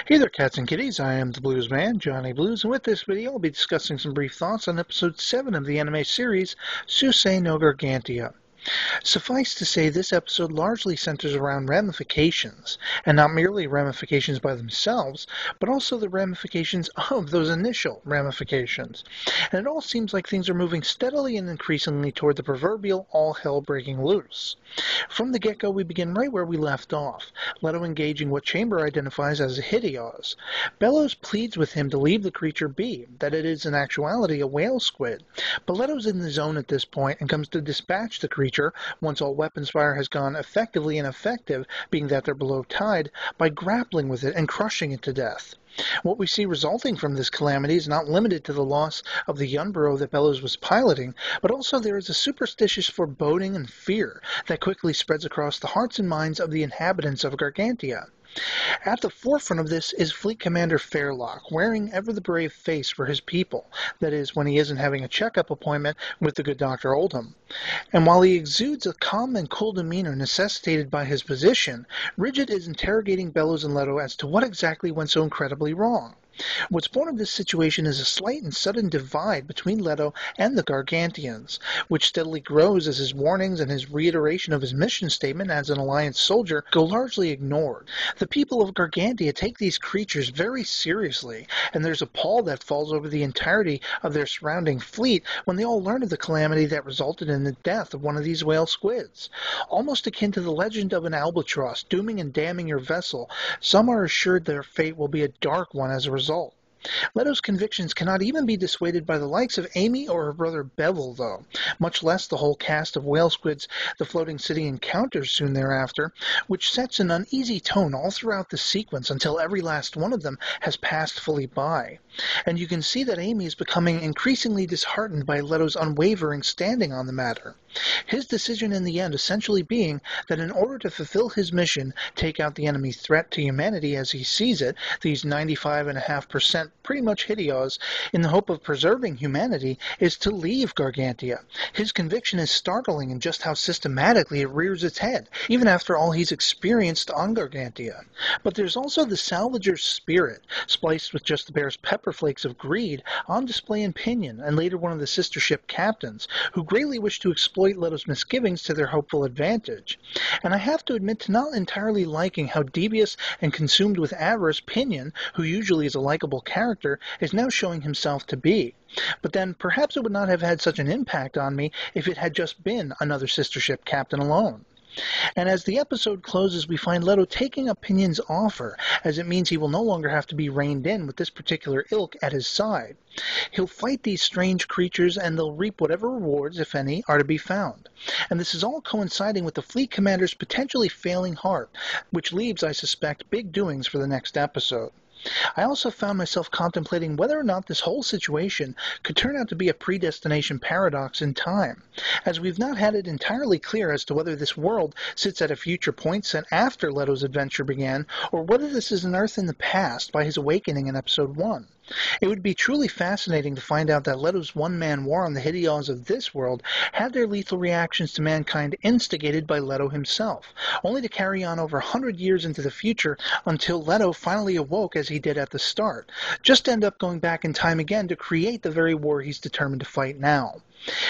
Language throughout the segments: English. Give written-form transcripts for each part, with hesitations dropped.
Hey there, cats and kitties. I am the Blues Man, Johnny Blues, and with this video I'll be discussing some brief thoughts on episode 7 of the anime series, Suisei no Gargantia. Suffice to say, this episode largely centers around ramifications, and not merely ramifications by themselves, but also the ramifications of those initial ramifications. And it all seems like things are moving steadily and increasingly toward the proverbial all hell breaking loose. From the get-go, we begin right where we left off, Leto engaging what Chamber identifies as a Hideos. Bellows pleads with him to leave the creature be, that it is in actuality a whale squid. But Leto's in the zone at this point and comes to dispatch the creature once all weapons fire has gone effectively ineffective, being that they're below tide, by grappling with it and crushing it to death. What we see resulting from this calamity is not limited to the loss of the Yunburo that Bellows was piloting, but also there is a superstitious foreboding and fear that quickly spreads across the hearts and minds of the inhabitants of Gargantia. At the forefront of this is Fleet Commander Fairlock, wearing ever the brave face for his people, that is, when he isn't having a checkup appointment with the good Dr. Oldham. And while he exudes a calm and cool demeanor necessitated by his position, Rigid is interrogating Bellows and Leto as to what exactly went so incredibly wrong. What's born of this situation is a slight and sudden divide between Leto and the Gargantians, which steadily grows as his warnings and his reiteration of his mission statement as an Alliance soldier go largely ignored. The people of Gargantia take these creatures very seriously, and there's a pall that falls over the entirety of their surrounding fleet when they all learn of the calamity that resulted in the death of one of these whale squids. Almost akin to the legend of an albatross dooming and damning your vessel, some are assured their fate will be a dark one as a result. Leto's convictions cannot even be dissuaded by the likes of Amy or her brother Bevel, though, much less the whole cast of whale squids the floating city encounters soon thereafter, which sets an uneasy tone all throughout the sequence until every last one of them has passed fully by. And you can see that Amy is becoming increasingly disheartened by Leto's unwavering standing on the matter. His decision in the end essentially being that in order to fulfill his mission, take out the enemy threat to humanity as he sees it, these 95.5% pretty much Hideos, in the hope of preserving humanity, is to leave Gargantia. His conviction is startling in just how systematically it rears its head, even after all he's experienced on Gargantia. But there's also the salvager's spirit, spliced with just the barest pepperflakes of greed, on display in Pinion, and later one of the sister ship captains, who greatly wish to exploit Leto's misgivings to their hopeful advantage. And I have to admit to not entirely liking how devious and consumed with avarice Pinion, who usually is a likable character, is now showing himself to be. But then perhaps it would not have had such an impact on me if it had just been another sister ship captain alone. And as the episode closes, we find Leto taking up Pinion's offer, as it means he will no longer have to be reined in with this particular ilk at his side. He'll fight these strange creatures, and they'll reap whatever rewards, if any, are to be found. And this is all coinciding with the fleet commander's potentially failing heart, which leaves, I suspect, big doings for the next episode. I also found myself contemplating whether or not this whole situation could turn out to be a predestination paradox in time, as we've not had it entirely clear as to whether this world sits at a future point set after Leto's adventure began, or whether this is an Earth in the past by his awakening in Episode 1. It would be truly fascinating to find out that Leto's one-man war on the Hideos of this world had their lethal reactions to mankind instigated by Leto himself, only to carry on over 100 years into the future until Leto finally awoke as he did at the start, just to end up going back in time again to create the very war he's determined to fight now.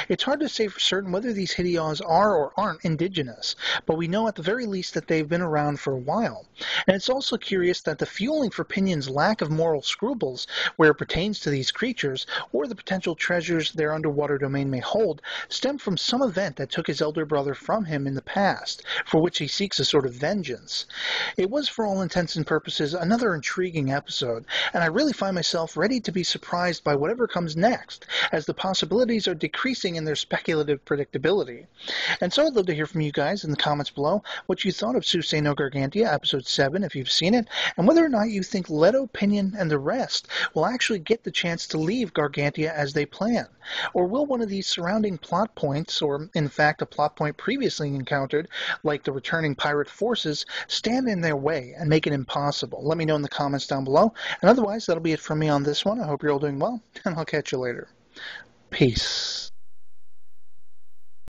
It's hard to say for certain whether these Hideos are or aren't indigenous, but we know at the very least that they've been around for a while. And it's also curious that the fueling for Pinion's lack of moral scruples, where it pertains to these creatures, or the potential treasures their underwater domain may hold, stem from some event that took his elder brother from him in the past, for which he seeks a sort of vengeance. It was, for all intents and purposes, another intriguing episode, and I really find myself ready to be surprised by whatever comes next, as the possibilities are decreasing in their speculative predictability. And so I'd love to hear from you guys in the comments below what you thought of Suisei no Gargantia Episode 7 if you've seen it, and whether or not you think Leto, Pinion, and the rest will actually get the chance to leave Gargantia as they plan. Or will one of these surrounding plot points, or in fact a plot point previously encountered, like the returning pirate forces, stand in their way and make it impossible? Let me know in the comments down below. And otherwise, that'll be it from me on this one. I hope you're all doing well, and I'll catch you later. Peace.